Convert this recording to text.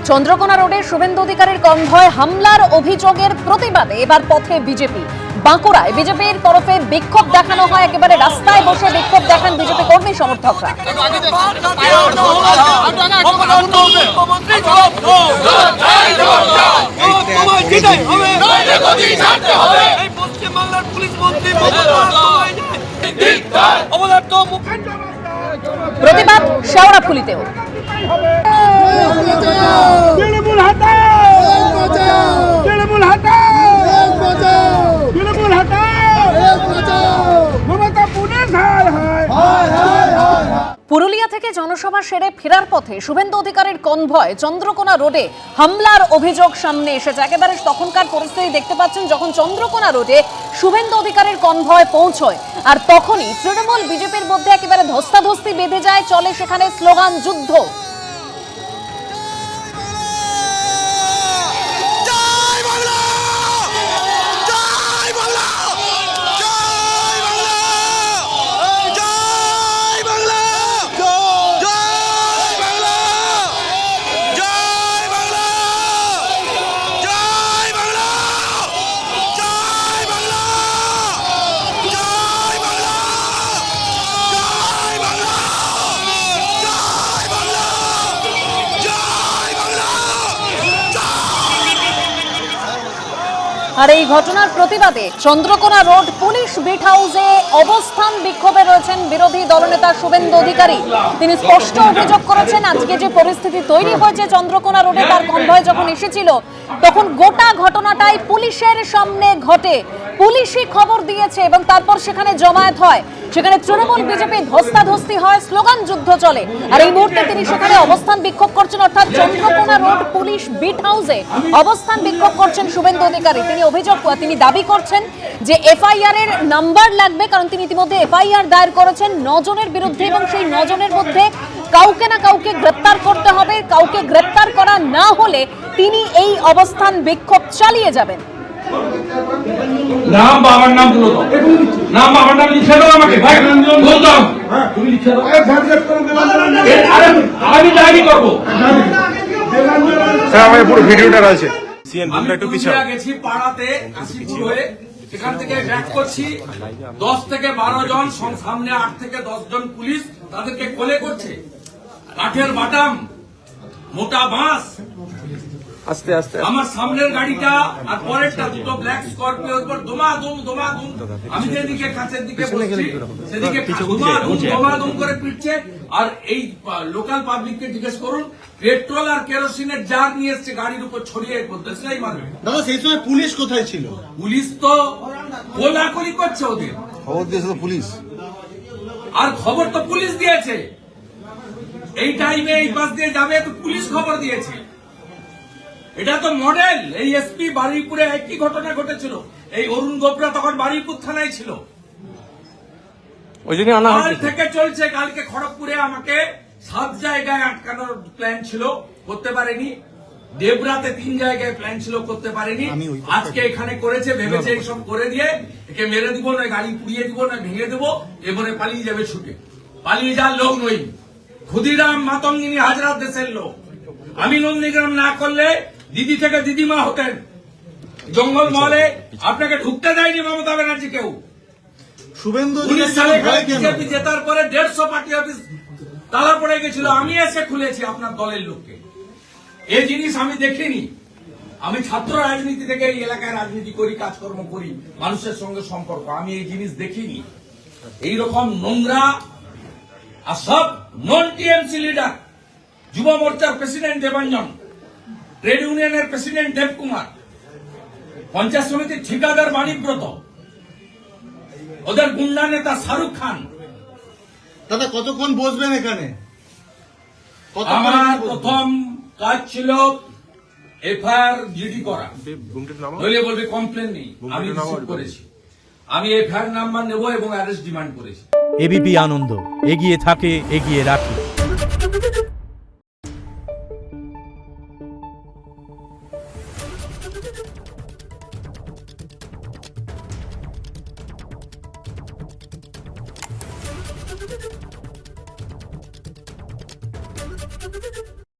চন্দ্রকোনা রোডে শুভেন্দু অধিকারীর কনভয় হামলার অভিযোগের প্রতিবাদে এবার পথে বিজেপি। বাঁকুড়ায় বিজেপির তরফে বিক্ষোভ দেখানো হয়, একেবারে রাস্তায় বসে বিক্ষোভ দেখান বিজেপি কর্মী সমর্থকরা। প্রতিবাদ শেওড়াফুলিতেও। পুরুলিয়া থেকে জনসভা সেরে ফেরার পথে শুভেন্দু অধিকারীর কনভয় চন্দ্রকোনা রোডে হামলার অভিযোগ সামনে এসেছে। একেবারে তখনকার পরিস্থিতি দেখতে পাচ্ছেন, যখন চন্দ্রকোনা রোডে শুভেন্দু অধিকারীর কনভয় পৌঁছয় আর তখনই তৃণমূল বিজেপির মধ্যে একেবারে ধস্তাধস্তি বেঁধে যায়, চলে সেখানে স্লোগান যুদ্ধ। আর এই ঘটনার প্রতিবাদে চন্দ্রকোনা রোড পুলিশ বিট হাউসে অবস্থান বিক্ষোভে রয়েছেন বিরোধী দলনেতা শুভেন্দু অধিকারী। তিনি স্পষ্ট অভিযোগ করেছেন, আজকে যে পরিস্থিতি তৈরি হয়েছে চন্দ্রকোনা রোডে, তার কনভয় যখন এসেছিল তখন গোটা ঘটনাটাই পুলিশের সামনে ঘটে। পুলিশই খবর দিয়েছে এবং তারপর সেখানে জমায়েত হয়, সেখানে তৃণমূল বিজেপি ধস্তাধস্তি হয়, স্লোগান যুদ্ধ চলে। আর এই মুহূর্তে তিনি সেখানে অবস্থান বিক্ষোভ করছেন, অর্থাৎ চন্দ্রকোনা রোড পুলিশ বিট হাউসে অবস্থান বিক্ষোভ করছেন শুভেন্দু অধিকারী। তিনি দাবি করছেন যে এফআইআর এর নাম্বার লাগবে, কারণ তিনি ইতিমধ্যে এফআইআর দায়ের করেছেন 9 জনের বিরুদ্ধে এবং সেই 9 জনের মধ্যে কাউকে না কাউকে গ্রেপ্তার করতে হবে। কাউকে গ্রেপ্তার করা না হলে তিনি এই অবস্থান বিক্ষোভ চালিয়ে যাবেন। নাম বাবার নাম বলো তো, নাম বাবার নাম লিখে দাও আমাকে, ভাই বলতাম তুমি লিখে দাও। আমি ডায়েরি করব স্যার, আমার পুরো ভিডিওটা আছে। আমি পুরুলিয়া গেছি পাড়াতে কাশীপুর হয়ে, সেখান থেকে ব্যাক করছি 10 থেকে 12 জন, সামনে 8 থেকে 10 জন পুলিশ তাদেরকে কোলে করছে, কাঠের বাটাম, মোটা বাঁশ। আস্তে আস্তে আমার সামনের গাড়িটা আর পরেরটা দুটো ব্ল্যাক স্করপিওর উপর দমাদম। আমি যেদিকে কাছের দিকে বসছি সেদিকে দমাদম করে পিটছে। আর এই লোকাল পাবলিককে জিজ্ঞেস করুন, পেট্রোল আর কেরোসিনের জার নিয়ে এসছে গাড়ির উপর ছড়িয়ে দেশলাই মারবে। দাদা, সেই সময় পুলিশ কোথায় ছিল? পুলিশ তো কোলাকুলি করছে, ওদের খবর দিয়েছে তো পুলিশ। আর খবর তো পুলিশ দিয়েছে, এই টাইমে এই বাস দিয়ে যাবে তো পুলিশ খবর দিয়েছে। এটা তো মডেল। এই এসপি বারুইপুরে একই ঘটনা ঘটেছিল, এই অরুণ গোবরা তখন বারুইপুর থানায় ছিল। ওই জন্য আনা হয়েছে থেকে চলছে। কালকে খড়গপুরে আমাকে 7 জায়গায় আটকানোর প্ল্যান ছিল, করতে পারেনি। দেবরাতে 3 জায়গায় প্ল্যান ছিল, করতে পারেনি। আজকে এখানে করেছে, ভেবেছে এইসব করে দিয়ে একে মেরে দিব, নয় গাড়ি পুড়িয়ে দিব, নয় ভেঙে দেবো, এবারে পালিয়ে যাবে ছুটে। পালিয়ে যাওয়ার লোক নই। ক্ষুদিরাম মাতঙ্গিনী হাজরাত দেশের লোক। আমি নন্দীগ্রাম না করলে দিদি থেকে দিদিমা হতেন। জঙ্গল মহলে আপনাকে ঢুকতে দেয়নি মমতা ব্যানার্জি কেউ। শুভেন্দু 19 সালে বিজেপি জেতার পরে 150 পার্টি অফিস তালা পড়ে গেছিল, আমি এসে খুলেছি আপনার দলের লোককে। এই জিনিস আমি দেখিনি। আমি ছাত্র রাজনীতি থেকে এই এলাকায় রাজনীতি করি, কাজকর্ম করি, মানুষের সঙ্গে সম্পর্ক। আমি এই জিনিস দেখিনি। এইরকম নোংরা আর সব নন টিএমসি লিডার, যুব মোর্চার প্রেসিডেন্ট দেবাঞ্জন, ট্রেড ইউনিয়নের প্রেসিডেন্ট দেবকুমার, পঞ্চায়েত সমিতির ঠিকাদার বাণীব্রত, ওদের গুন্ডা নেতা শাহরুখ খান। দাদা, কতক্ষণ বসবেন এখানে? আমার প্রথম কাজ ছিল এফআইআর জিডি করা, নইলে বলবে কমপ্লেন নেই। আমি রিসিভ করেছি, আমি এফআইআর নাম্বার নেব এবং অ্যারেস্ট ডিমান্ড করেছি। এবিপি আনন্দ, এগিয়ে থাকে, এগিয়ে রাখে। Thank you.